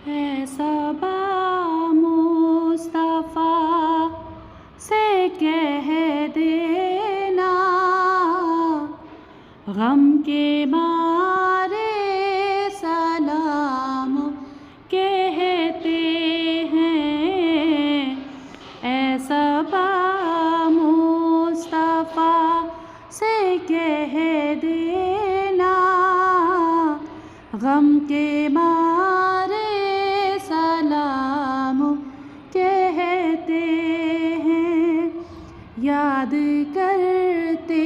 है सबा मुस्तफ़ा से कह देना, गम के मारे सलाम कहते हैं। ऐ सबा मुस्तफ़ा से कह देना, गम के मारे सलाम कहते हैं। याद करते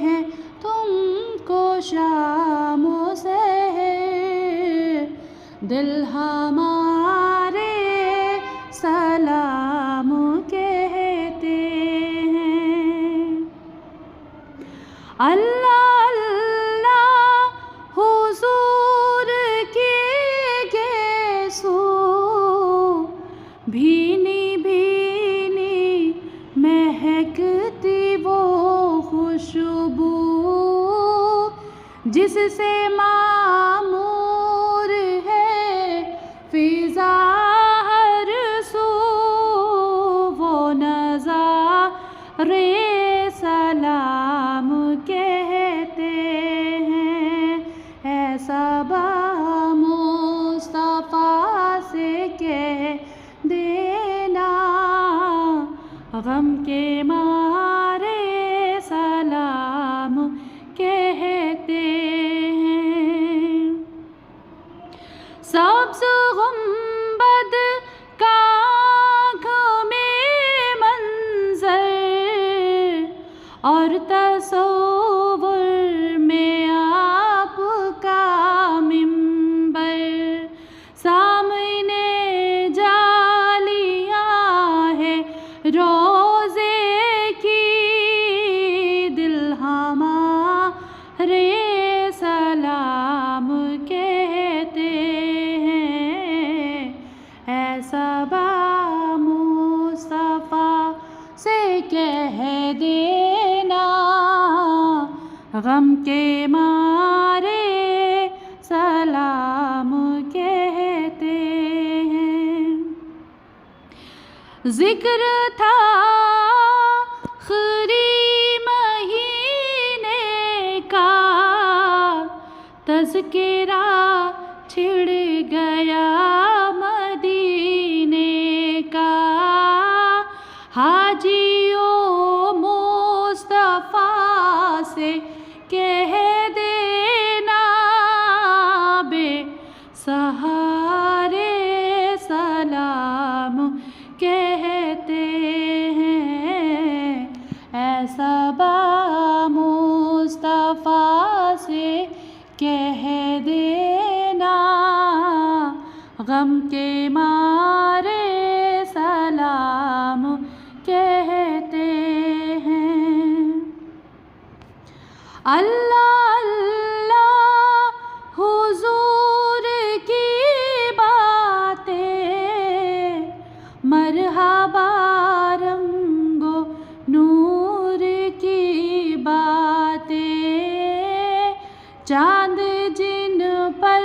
हैं तुमको शामो सहर, दिल हमारे सलाम कहते हैं। अल्लाह अल्लाह हुजूर की गेसू, भीनी भीनी महकती वो खुशबू, जिससे मामूर है फिज़ा हर सू, वो नज़ारे सलाम कहते हैं। ऐ सबा मुस्तफ़ा से कह देना, गम के मारे सलाम कहते हैं। सब्ज़ गुंबद का आँखों में मंज़र, और तसव्वुर में आपका मिंबर, सामने जालियाँ है रोज़े की, दिल हमारे सलाम कहते हैं। ऐ सबा मुस्तफ़ा से कह देना, गम के मारे सलाम कहते हैं। ज़िक्र था आखिरी महीने का, तज़किरा छिड़ गया मदीने का, हाजियो मुस्तफ़ा से कह देना, बेसहारे सलाम कहते हैं। ऐ सबा मुस्तफ़ा से कह देना, गम के मारे सलाम कहते हैं। अल्लाह अल्लाह हुजूर की बातें, मरहबा रंगो नूर की बातें, चाँद जिन पर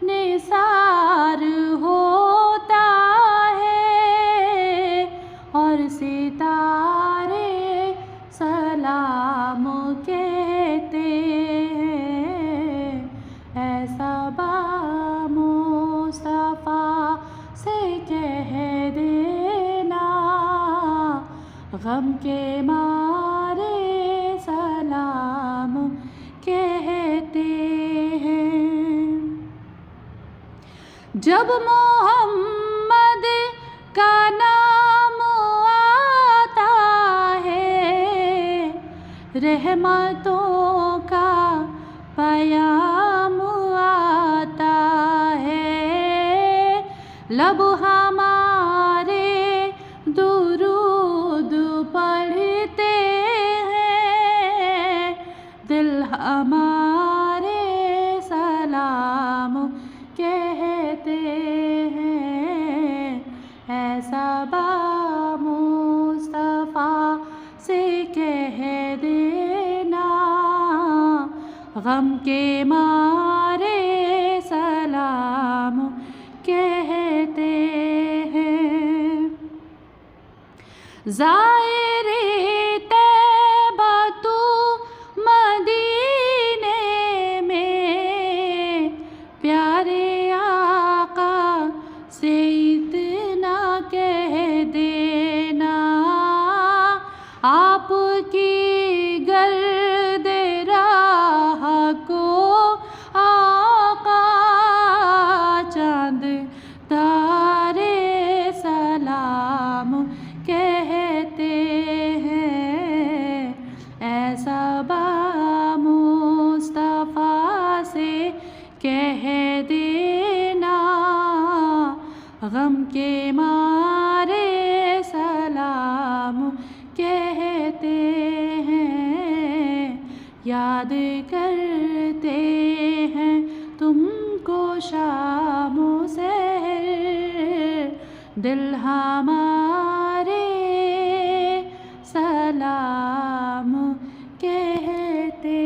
निसार होता है, और सितारे सलाम कहते हैं। ऐ सबा मुस्तफ़ा से कह देना, गम के मारे सलाम कहते हैं। जब मोहम्मद का नाम आता है, रहमतों का पयाम आता है, लब हमारे दुरूद पढ़ते हैं, दिल हमारे सलाम कहते हैं। ऐ सबा मुस्तफ़ा से कह देना, गम के मारे सलाम के ज़ाहिरे तैबा तू मदीने में प्यारे आका से इतना कह देना, आपकी गर्द राह को आका चांद तारे सलाम कहते हैं। ऐसा बा मुस्तफ़ा से कह देना, गम के मारे सलाम कहते हैं। याद करते हैं तुमको शामो सहर, दिल हमारे सलाम कहते